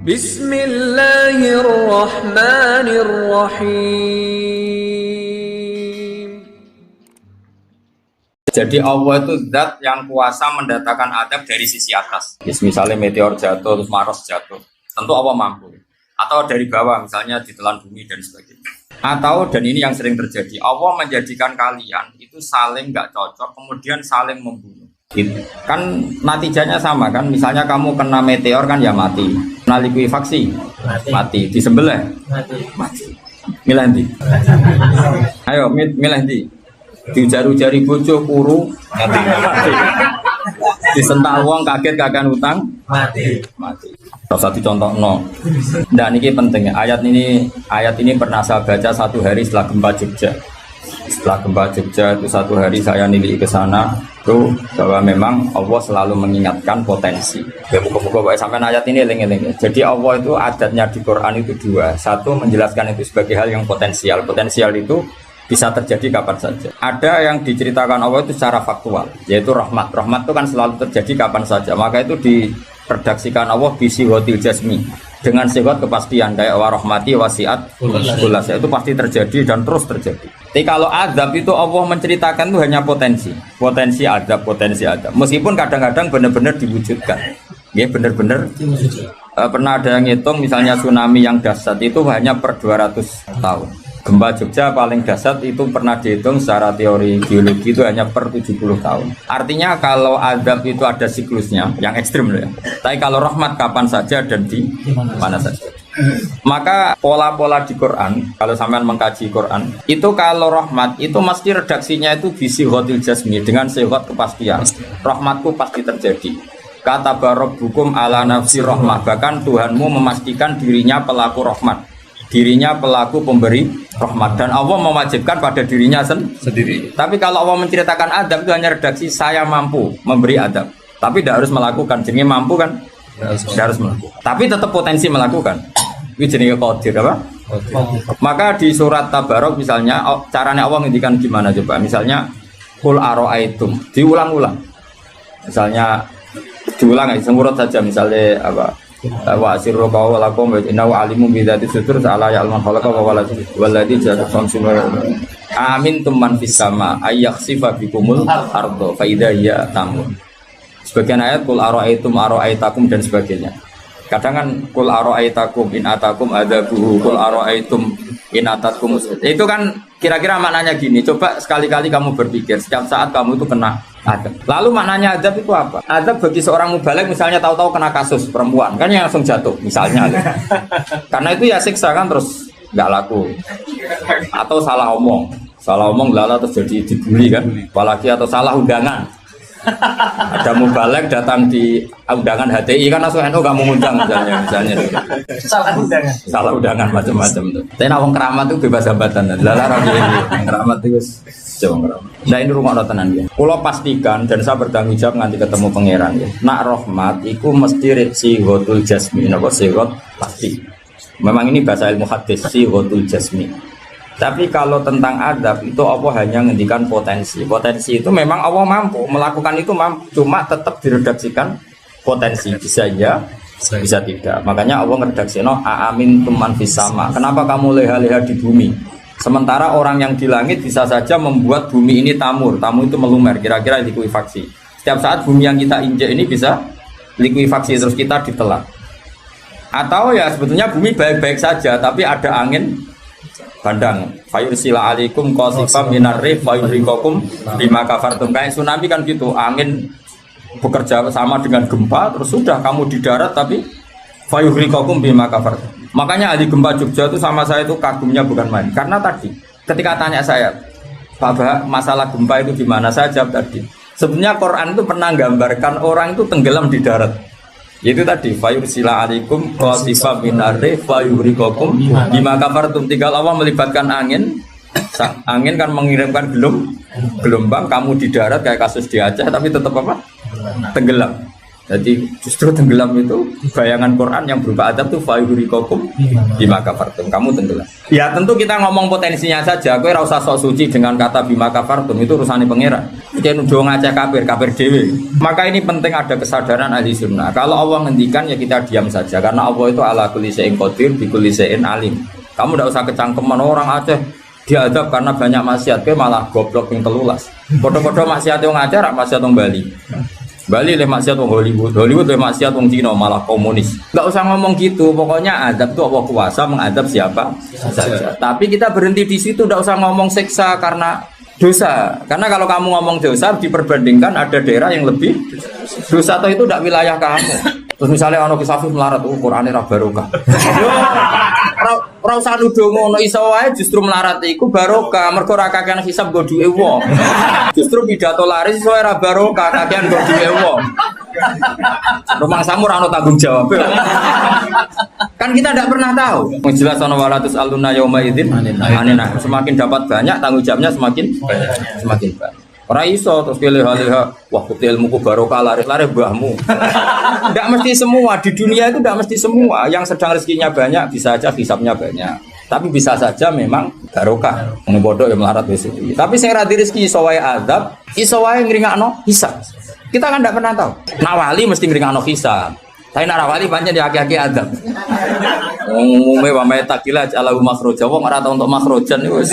Bismillahirrahmanirrahim. Jadi Allah itu zat yang kuasa mendatangkan adab dari sisi atas. Misalnya meteor jatuh, terus Mars jatuh, tentu Allah mampu. Atau dari bawah, misalnya ditelan bumi dan sebagainya. Atau, dan ini yang sering terjadi, Allah menjadikan kalian itu saling nggak cocok, kemudian saling membunuh. Gitu. Kan natijanya sama kan, misalnya kamu kena meteor kan ya mati, kena likuifaksi mati, disembelih mati. Milih ndi? Ayo milih ndi? Diujar-ujari bojo kuru mati. Disentak wong kaget kakek utang mati. Rasa dicontohno. Nah ini penting, ayat ini pernah saya baca satu hari setelah gempa Jogja. Setelah gempa Jogja itu satu hari saya nilai ke sana itu bahwa memang Allah selalu mengingatkan potensi. Ya buka-buka sampai ayat ini eling-eling. Jadi Allah itu adatnya di Quran itu dua. Satu menjelaskan itu sebagai hal yang potensial. Potensial itu bisa terjadi kapan saja. Ada yang diceritakan Allah itu secara faktual, yaitu rahmat. Rahmat itu kan selalu terjadi kapan saja. Maka itu diredaksikan Allah bisihotil jasmi, dengan sifat kepastian kayak warahmati wasiat kulas, itu pasti terjadi dan terus terjadi. Tapi kalau azab itu Allah menceritakan itu hanya potensi azab. Meskipun kadang-kadang benar-benar diwujudkan. Ya benar-benar pernah ada yang ngitung misalnya tsunami yang dahsyat itu hanya per 200 tahun. Gempa Jogja paling dahsyat itu pernah dihitung secara teori geologi itu hanya per 70 tahun. Artinya kalau azab itu ada siklusnya yang ekstrim loh ya. Tapi kalau rahmat kapan saja dan di mana saja. Maka pola-pola di Quran, kalau sampean mengkaji Quran, itu kalau rahmat itu mesti redaksinya itu bisihotil jasmi, dengan sifat kepastian. Rahmatku pasti terjadi. Kata barabbukum ala nafsi rahmah, bahkan Tuhanmu memastikan dirinya pelaku rahmat, dirinya pelaku pemberi rahmat, dan Allah mewajibkan pada dirinya sendiri. Tapi kalau Allah menceritakan adab itu hanya redaksi saya mampu memberi adab, tapi tidak harus melakukan. Jadi mampu kan tidak harus melakukan, tapi tetap potensi melakukan. Itu jenis qadir apa? Maka di surat Tabarok misalnya caranya Allah ngendikan gimana coba? Misalnya qul aro'aitum, diulang-ulang. Misalnya diulang aja, semurut saja misalnya apa? Wa asirru qawlakum wa innahu alimun bi dzati sudur ta'ala ya'lamu khalaqa wa walladzi ja'ala samsun wa amintum man fis sama ayakhsifa bikumul ardo fa idza hiya tamun. Sebagian ayat qul aro'aitakum dan sebagainya. Kadang kan qul aro'aitakum in atakum adzabuhu qul aro'aitum in atakum. Itu kan kira-kira maknanya gini, coba sekali-kali kamu berpikir setiap saat kamu itu kena adab. Lalu maknanya adab itu apa? Adab bagi seorang mubaligh misalnya tahu-tahu kena kasus perempuan, kan yang langsung jatuh misalnya. Karena itu ya siksa kan terus nggak laku. Atau salah omong lala terus jadi dibully kan. Apalagi atau salah undangan. Ada mubaligh datang di undangan HTI kan langsung NU nggak mau ngundang misalnya. Salah undangan macam-macam tuh. Tapi wong keramat itu bebas hambatan. Lala rapi keramat itu jauh. Nah ini rumah tenan ya. Kalau pastikan dan saya bertanggung jawab nanti ketemu pangeran ya. Nak rahmat itu mesti sihotul jasmi, napa sihot pasti. Memang ini bahasa ilmu hadis sihotul jasmi. Tapi kalau tentang adab itu Allah hanya ngendikan potensi. Potensi itu memang Allah mampu melakukan itu, mampu, cuma tetap diredaksikan potensi. Bisa ya, bisa tidak. Makanya Allah ngeredaksino aamin tuman fis sama. Kenapa kamu leha-leha di bumi? Sementara orang yang di langit bisa saja membuat bumi ini tamur itu melumer, kira-kira likuifaksi. Setiap saat bumi yang kita injek ini bisa likuifaksi terus kita ditelan. Atau ya sebetulnya bumi baik-baik saja, tapi ada angin bandang. Fayursila alaikum qasifam minar rih fayurikakum bima kafartum. Kayak tsunami kan gitu, angin bekerja sama dengan gempa, terus sudah kamu di darat tapi fayurikakum bima kafartum. Makanya ahli gempa Jogja itu sama saya itu kagumnya bukan main. Karena tadi ketika tanya saya, Pak Bah, masalah gempa itu gimana? Saya jawab tadi, sebenarnya Quran itu pernah gambarkan orang itu tenggelam di darat. Itu tadi fayursila alaikum qasifam minar rih fayurikakum bima kafartum. Tinggal Allah melibatkan angin kan mengirimkan gelombang, kamu di darat kayak kasus di Aceh tapi tetap apa? Tenggelam. Jadi justru tenggelam itu bayangan Quran yang berupa adab itu fayurikakum bima kafartum, kamu tenggelam. Ya tentu kita ngomong potensinya saja. Kowe ora usah sok suci dengan kata bima kafartum, itu urusannya pangeran. Kayak nuduh ngajak kafir dewe. Maka ini penting ada kesadaran ahli sunnah. Kalau Allah ngendikan ya kita diam saja. Karena Allah itu ala kulli syai'in qadir bi kulli syai'in alim. Kamu tidak usah kecangkeman orang Aceh diadab karena banyak maksiat, ke malah goblok yang telulas. Podo-podo maksiat yang Aceh, maksiat yang Bali. Bali le maksiat wong Hollywood le maksiat wong Cina malah komunis. Enggak usah ngomong gitu, pokoknya azab itu Allah kuasa mengadab siapa saja. Tapi kita berhenti di situ, enggak usah ngomong siksa karena dosa. Karena kalau kamu ngomong dosa diperbandingkan ada daerah yang lebih dosa atau itu enggak wilayah kamu. Terus misalnya ono kisah melarat Qur'ane ra barokah. Ora usah nuduh ngono, iso wae justru melarat iku barokah, mergo ora kakean hisab nggo duwe wong. Justru pidato laris iso ora barokah, kakean nggo duwe wong. Rumang samu ora ono tanggung jawab. Kan kita tidak pernah tahu. Jelas ono walatus aluna yauma idzin anina. Semakin dapat banyak tanggung jawabnya semakin banyak. Ora iso terus leha-leha wah ilmuku barokah laris-laris mbahmu. Enggak mesti semua di dunia itu enggak mesti semua yang sedang rezekinya banyak bisa aja hisabnya banyak. Tapi bisa saja memang barokah. Wong bodoh ya melarat wis iki. Tapi sing ra rezeki iso wae azab, iso wae ngringakno hisab. Kita kan enggak pernah tahu. Nak wali mesti ngringakno hisab. Tapi nak wali pancen di aki-aki azab. Umume wa may takila alahu makhraja wong ora tau untuk makhrajan iku wis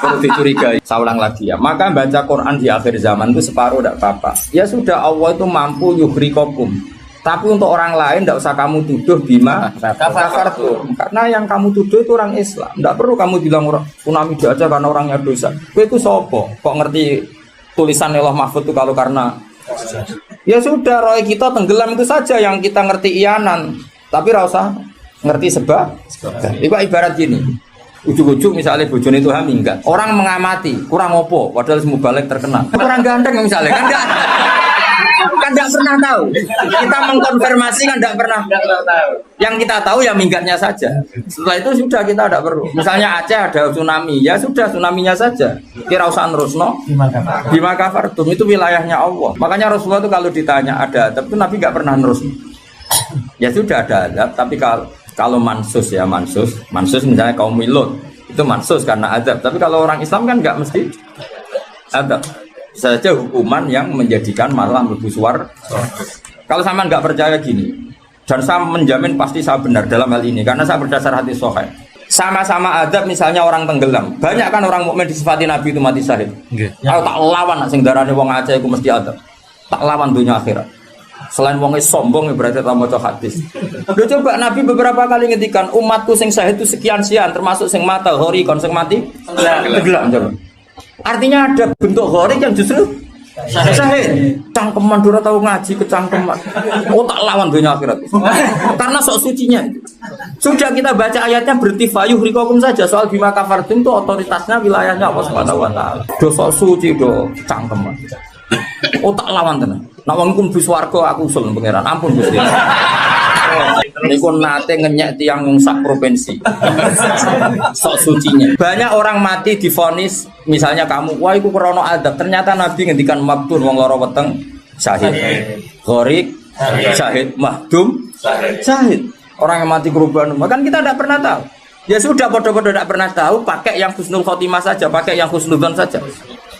perlu dicurigai. Saulang lagi ya. Maka baca Quran di akhir zaman itu separuh tidak apa-apa. Ya sudah Allah itu mampu yuhrikokum. Tapi untuk orang lain tidak usah kamu tuduh bima kafartum. Karena yang kamu tuduh itu orang Islam. Tidak perlu kamu bilang orang tsunami aja karena orangnya dosa. Kowe itu sopo? Kok ngerti tulisan Allah Mahfud itu kalau karena ya sudah roy kita tenggelam itu saja yang kita ngerti iyanan. Tapi rasa ngerti sebab. Itu ibarat gini. Ujuk-ujuk misalnya bojone itu minggat. Orang mengamati, kurang opo padahal semua balik terkenal. Kurang ganteng misalnya kan enggak pernah tahu. Kita mengkonfirmasi kan enggak pernah tahu. Yang kita tahu ya minggatnya saja. Setelah itu sudah kita tidak perlu. Misalnya Aceh ada tsunami, ya sudah tsunaminya saja. Kira usah nerusno. Bima kafartum itu wilayahnya Allah. Makanya Rasulullah itu kalau ditanya ada adab itu Nabi enggak pernah nerus. Ya sudah ada adab, tapi kalau mansus misalnya kaum Milot itu mansus karena adab. Tapi kalau orang Islam kan enggak mesti adab. Saja hukuman yang menjadikan malah mlebu swarga. Kalau sama nggak percaya gini, dan saya menjamin pasti saya benar dalam hal ini karena saya berdasar hadis sahih. Sama-sama adab misalnya orang tenggelam. Banyak kan orang mukmin disifati Nabi itu mati syahid. Kalau tak lawan nak sing darane wong Aceh iku mesti adab. Tak lawan dunia akhirat. Selain wongnya sombong berarti tak maca hadis. Lho coba Nabi beberapa kali ngendikan umatku sing syahid itu sekian-sekian termasuk sing mata hori kon sing mati tenggelam coba. Artinya ada bentuk gharik yang justru syahid. Cangkeman dora tahu ngaji kecangkeman. Oh tak lawan dunia akhirat. Karena sok sucinya. Sudah kita baca ayatnya berarti fayuh rikokum saja soal bima kafartum itu otoritasnya wilayahnya Allah Subhanahu wa taala. Do sok suci do cangkeman. Oh tak lawan tenan. Nak wong iku mlebu swarga aku usul pangeran. Ampun Gusti. Niku nate ngenyek tiang sak provinsi. Sok sucinya. Banyak orang mati divonis misalnya kamu, wah iku krana adab. Ternyata Nabi ngendikan maktun wong lara weteng syahid. Gharik syahid, mahdum syahid. Orang yang mati korban, kan kita tidak pernah tahu. Ya sudah bodoh-bodoh tidak pernah tahu, pakai yang husnul khotimah saja, pakai yang husnudzon saja.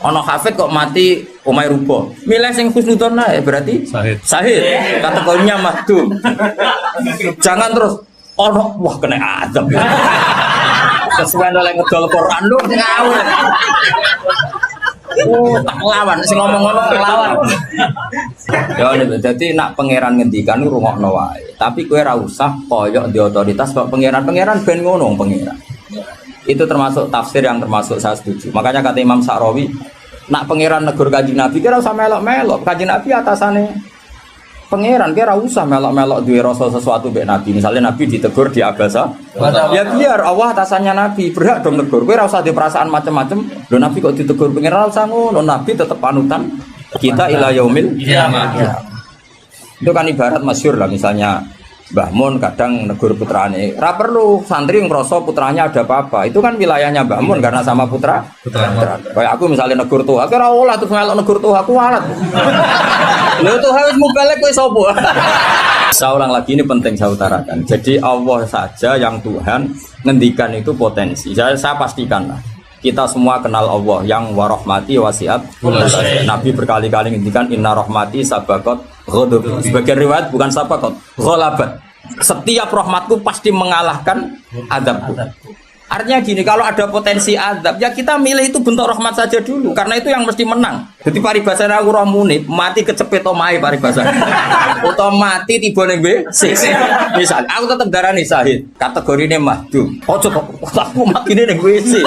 Ono hafid kok mati omai rubo. Milih sing husnudzon ae berarti sahid. Kategorinya mahdum. Jangan terus ono wah kena azab. Sesuai oleh ngedol Quran lu ngawur. Oh, tak lawan sing ngomong-ngomong lawan. Ya dadi nak pangeran ngendikan rungokno wae. Tapi kowe ora usah koyok di otoritas kok pangeran ben ngono pangeran. Itu termasuk tafsir yang termasuk saya setuju. Makanya kata Imam Sa'rawi, nak pangeran negur Kanjeng Nabi kira usah melok-melok. Kanjeng Nabi atasane pangeran kira usah melok-melok duwe rasa sesuatu mbek Nabi. Misalnya Nabi ditegur di Abasa, ya biar Allah atasannya Nabi, berhak dong negur. Kowe ora usah di perasaan macam-macam. Lho Nabi kok ditegur pangeran usah ngono. Nabi tetap panutan kita ila yaumil qiyamah. Itu kan ibarat masyhur lah misalnya Mbah Mun kadang negur putrane. Ra perlu santri ngrasa putranya ada apa-apa. Itu kan wilayahnya Mbah Mun karena sama putra. Kayak aku misalnya negur tuh, aku ora olah terus melok negur tuh aku walat. Lho tuh harus mubalek kowe sapa? Saya ulang lagi ini penting saya utarakan. Jadi Allah saja yang Tuhan ngendikan itu potensi. Saya pastikan lah. kita semua kenal Allah yang warahmati wasiat. Nabi berkali-kali ngendikan inna rahmati sabaqat ghadab. Sebagian riwayat bukan sabaqat, ghalabat. Setiap rahmatku pasti mengalahkan azabku. Artinya gini, kalau ada potensi azab, ya kita milih itu bentuk rahmat saja dulu, karena itu yang mesti menang. Jadi paribasane aku roh munib, mati kecepet omahe paribasane. Atau mati tiba ning WC. Misal, aku tetap darani syahid, kategorine mahdum. Ojo aku matine ning WC.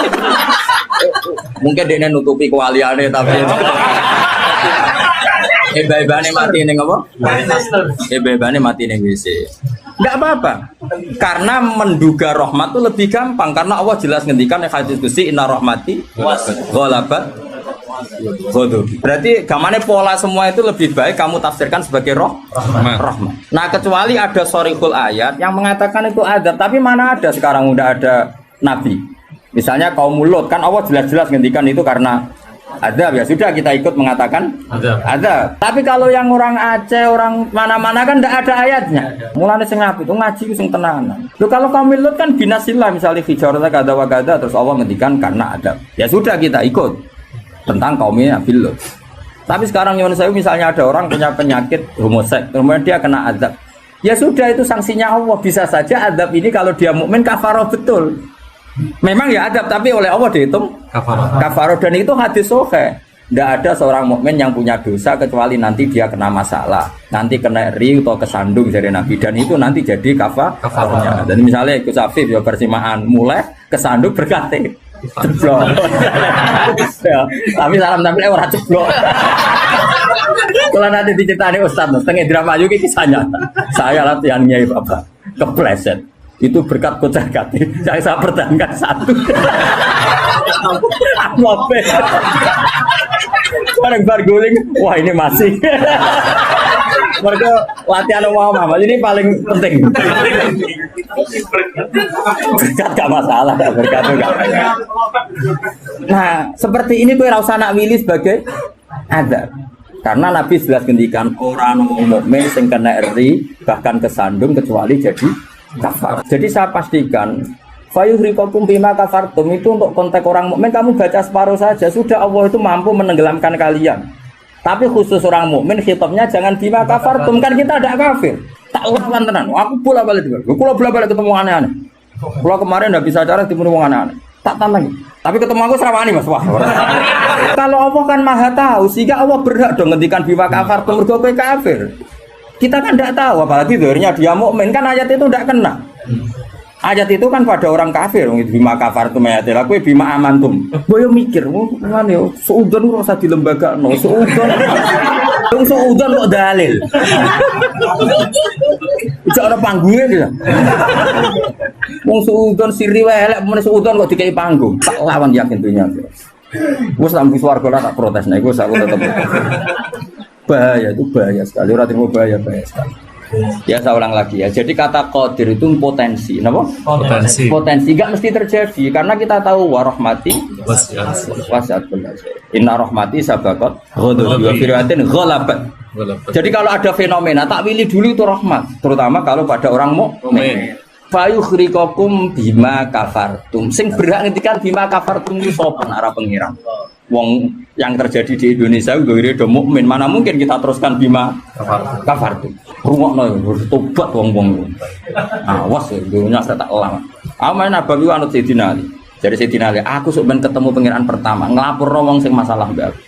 Mungkin dia nutupi kewaliane tapi Ebebane mati ning apa? Ebebane mati ning WC. Enggak apa-apa. Karena menduga rahmat itu lebih gampang karena Allah jelas ngendikan hadis qudsi inna rahmati ghalabat ghadab. Berarti gamane pola semua itu lebih baik kamu tafsirkan sebagai rahmat. Nah, kecuali ada sharihul ayat yang mengatakan itu adab, tapi mana ada sekarang udah ada nabi. Misalnya kaum Lut kan Allah jelas-jelas ngendikan itu karena azab, ya sudah kita ikut mengatakan azab. Tapi kalau yang orang Aceh, orang mana-mana kan tidak ada ayatnya. Mulane sing apik itu ngaji sing tenanan. Loh kalau kaum Lut kan binasillah misalnya fijarata kada wa kada terus Allah ngendikan karena azab. Ya sudah kita ikut tentang kaumnya Nabi Lut. Tapi sekarang yang saya misalnya ada orang punya penyakit homoseks, kemudian dia kena azab. Ya sudah itu sanksinya Allah. Bisa saja azab ini kalau dia mukmin kafarah betul. Memang ya adab, tapi oleh Allah dihitung kafarah dan itu hadis sahih. Tidak ada seorang mukmin yang punya dosa kecuali nanti dia kena masalah, nanti kena ri atau kesandung dari Nabi dan itu nanti jadi kafarahnya. Dan misalnya ikut Safif ya persimaan mulai kesandung berkati ceblok. Ya, tapi salam tampil orang ceblok. Kalau nanti diceritani Ustaz, setengah drama juga kisahnya. Saya latihan nyai Bapak kepleset. Itu berkat kocak kati yang saya pertahankan satu. Apa? Bareng barguling, wah ini masih. Mereka latihan mama, ini paling penting. Berkat gak masalah, berkat enggak. Nah, seperti ini gue rasa nak willy sebagai ada. Karena Nabi jelas ngendikan orang mukmin sing kena eri bahkan kesandung kecuali jadi kafar. Jadi saya pastikan fayuhriqakum bima kafartum itu untuk konteks orang mukmin kamu baca separuh saja sudah Allah itu mampu menenggelamkan kalian. Tapi khusus orang mukmin khitabnya jangan bima kafartum kan kita tidak kafir. Tak lawan tenan. Aku bola-balik juga. Aku bola-balik ketemu aneh-aneh. Kalau kemarin tidak bisa cara ketemu wong aneh-aneh. Tak tantang. Tapi ketemu aku serawani Mas. Wah. Kalau Allah kan Maha tahu sehingga Allah berhak dong ngendikan bima kafartum mergo kowe kafir. Kita kan tidak tahu, apalagi doanya dia mukmin kan ayat itu tidak kena. Ayat itu kan pada orang kafir, bima kafartum ayatil aku bima amantum. Boyo mikir, mana yo seudon rasa di lembaga no seudon kok dalil. Ucap ada panggungnya dia. Wong seudon siri welek, mana seudon kok dikai panggung. Tak lawan yakin dunia. Gue sambil suarga lah tak protes, nah gue tetap. Bahaya itu bahaya sekali, orang terima bahaya sekali. Ya saya ulang lagi ya. Jadi kata qadir itu potensi, kenapa? Potensi nggak mesti terjadi karena kita tahu warahmati wasiat benar. Inna rahmati sabaqat ghadab wa fir'atin ghalabat. Jadi kalau ada fenomena tak pilih dulu itu rahmat, terutama kalau pada orang mukmin. Fayukhriqakum bima kafartum. Sing berhak ngendikan bima kafartum itu sapa arah pengiran. Wong yang terjadi di Indonesia udah mukmin, mana mungkin kita teruskan bima kafartum. Rungokno bertobat wong-wong. Awas dunia saya tak lama. Aman Nabawi anut Sayyidina Ali. Jadi Sayyidina Ali, aku sok ben ketemu pengiran pertama, nglapor wong sing masalah mbak aku.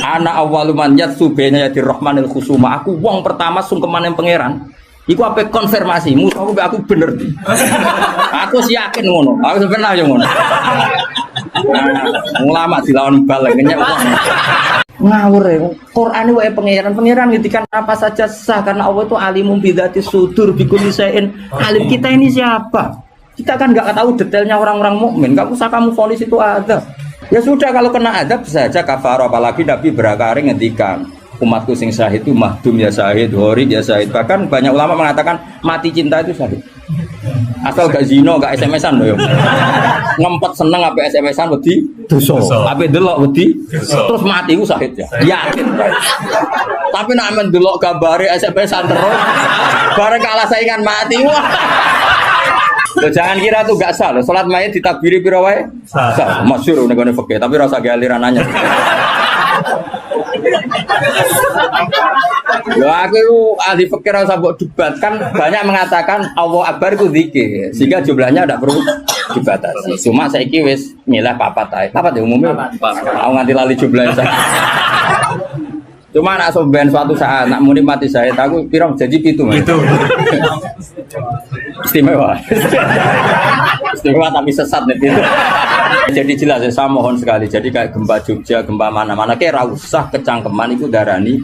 Ana awwalu man yatsubena yadir rahmanil khusuma. Aku wong pertama sungkeman yang pangeran. Iku apa konfirmasi, musuhku aku bener di. Aku sih yakin ngono. Aku sebenarnya ngono. Ulama dilawan balik kenyek wong. Ngawur ya. Quran ini wae pangeran ngitikan apa saja sah karena Allah itu alimum bidzati sudur bikulli syai'in. Alim kita ini siapa? Kita kan enggak tahu detailnya orang-orang mukmin. Enggak usah kamu vonis itu ada. Ya sudah kalau kena adab bisa aja kafar apalagi Nabi berakari ngendikan umatku sing syahid itu mahdum ya syahid, hori ya syahid. Bahkan banyak ulama mengatakan mati cinta itu syahid. Asal gak zino, gak SMS-an loh. Ngempet seneng apa SMS-an wedi dosa. Apa delok wedi terus mati ku syahid ya. Yakin. Tapi nek men delok gambare SMS-an terus bareng kalah saingan mati. Wah. Loh, jangan kira tuh gak sah loh. Salat mayit ditakbiri piro wae? Sah. Masyhur nek ngene fikih, tapi rasa galiran nanya. Loh aku ahli fikih rasa mbok debat kan banyak mengatakan Allah Akbar itu zikir sehingga jumlahnya tidak perlu dibatasi. Cuma saiki wis milih papat ae. Papat ya umumnya. Aku nganti lali jumlahnya saya. Cuma nak soben suatu saat nak muni mati saya aku pirang janji gitu Mas. Itu. Istimewa. Istimewa tapi sesat nih itu. Jadi jelas ya, saya mohon sekali. Jadi kayak gempa Jogja, gempa mana-mana kayak ra usah kecangkeman itu darani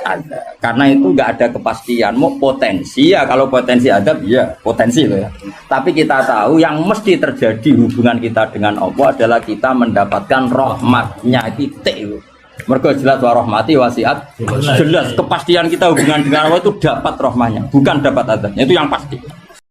ada. Karena itu enggak ada kepastian. Mau potensi ya kalau potensi ada ya potensi loh ya. Tapi kita tahu yang mesti terjadi hubungan kita dengan Allah adalah kita mendapatkan rahmatnya titik. Mergo jelas wa rahmati wasiat. Jelas kepastian kita hubungan dengan Allah itu dapat rahmatnya, bukan dapat adabnya. Itu yang pasti.